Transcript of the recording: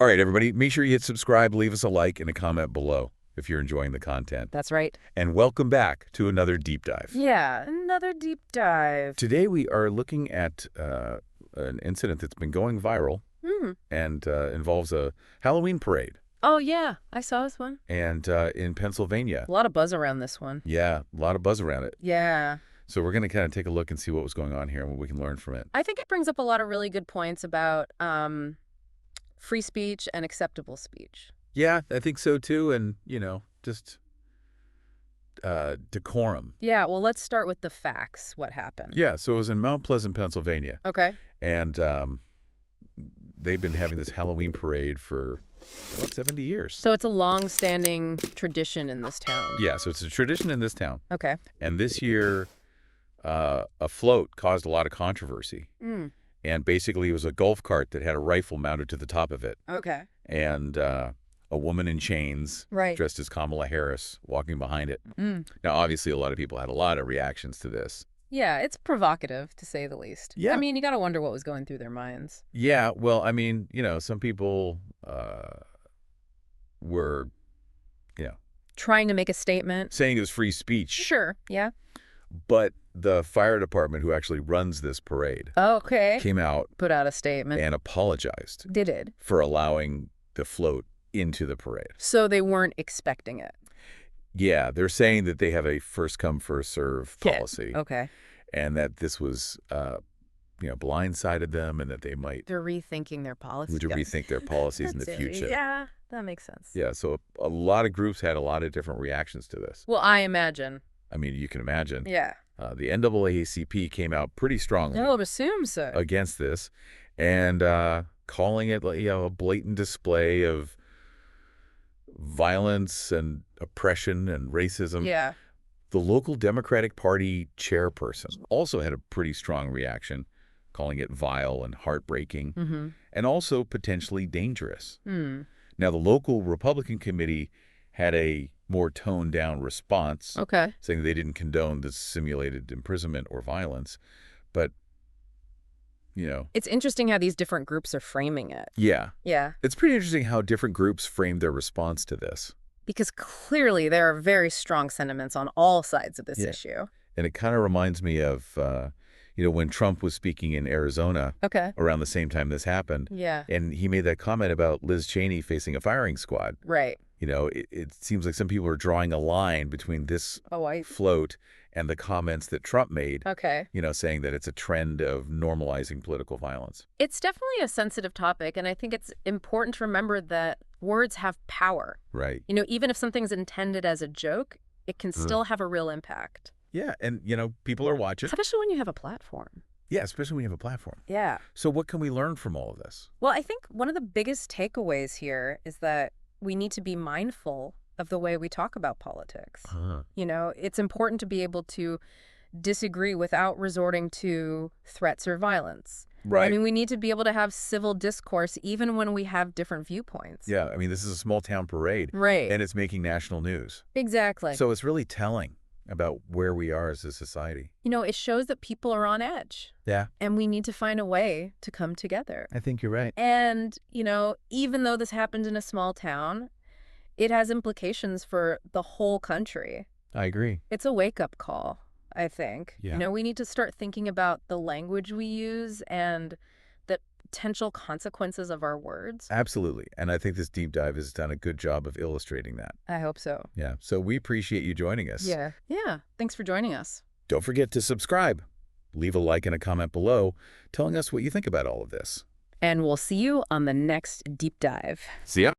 All right, everybody, make sure you hit subscribe, leave us a like, and a comment below if you're enjoying the content. That's right. And welcome back to another deep dive. Yeah, another deep dive. Today we are looking at an incident that's been going viral and involves a Halloween parade. Oh, yeah, I saw this one. And in Pennsylvania. A lot of buzz around this one. Yeah, a lot of buzz around it. Yeah. So we're going to kind of take a look and see what was going on here and what we can learn from it. I think it brings up a lot of really good points about free speech and acceptable speech. Yeah, I think so too. And, just decorum. Yeah, well, let's start with the facts. What happened? Yeah, so it was in Mount Pleasant, Pennsylvania. Okay. And they've been having this Halloween parade for about 70 years. So it's a long-standing tradition in this town. Yeah, so it's a tradition in this town. Okay. And this year, a float caused a lot of controversy. And basically, it was a golf cart that had a rifle mounted to the top of it. Okay. And a woman in chains, Right. dressed as Kamala Harris, walking behind it. Now, obviously, a lot of people had a lot of reactions to this. Yeah, it's provocative, to say the least. Yeah. I mean, you got to wonder what was going through their minds. Yeah, well, I mean, some people were, Trying to make a statement. saying it was free speech. Sure, yeah. But the fire department, who actually runs this parade, Okay. came out Put out a statement. and apologized They did. for allowing the float into the parade. So they weren't expecting it. Yeah, they're saying that they have a first-come, first-serve policy, Okay. and that this was, blindsided them, and that they might They're rethinking their policies. need to rethink their policies in the That's it. future. Yeah, that makes sense. Yeah, so a lot of groups had a lot of different reactions to this. Well, I imagine. I mean, you can imagine. Yeah. The NAACP came out pretty strongly I would assume so. against this, and calling it, a blatant display of violence and oppression and racism. Yeah. The local Democratic Party chairperson also had a pretty strong reaction, calling it vile and heartbreaking, and also potentially dangerous. Now, the local Republican committee had a more toned-down response, Okay. saying they didn't condone the simulated imprisonment or violence, but, It's interesting how these different groups are framing it. yeah. Yeah. It's pretty interesting how different groups framed their response to this. Because clearly there are very strong sentiments on all sides of this Yeah. issue. And it kind of reminds me of, when Trump was speaking in Arizona Okay. around the same time this happened. Yeah. And he made that comment about Liz Cheney facing a firing squad. Right. It seems like some people are drawing a line between this Oh, float and the comments that Trump made, Okay. saying that it's a trend of normalizing political violence. It's definitely a sensitive topic, and I think it's important to remember that words have power. Right. Even if something's intended as a joke, it can still have a real impact. Yeah. And, people are watching. Especially when you have a platform. Yeah, especially when you have a platform. Yeah. So what can we learn from all of this? Well, I think one of the biggest takeaways here is that we need to be mindful of the way we talk about politics. It's important to be able to disagree without resorting to threats or violence. Right. I mean, we need to be able to have civil discourse even when we have different viewpoints. Yeah. I mean, this is a small town parade. Right. And it's making national news. Exactly. So it's really telling about where we are as a society. It shows that people are on edge. Yeah. And we need to find a way to come together. I think you're right. And, even though this happened in a small town, it has implications for the whole country. I agree. It's a wake-up call, I think. Yeah. We need to start thinking about the language we use and the potential consequences of our words. Absolutely. And I think this deep dive has done a good job of illustrating that. I hope so. Yeah. So we appreciate you joining us. Yeah. Yeah. Thanks for joining us. Don't forget to subscribe. Leave a like and a comment below telling us what you think about all of this. And we'll see you on the next deep dive. See ya.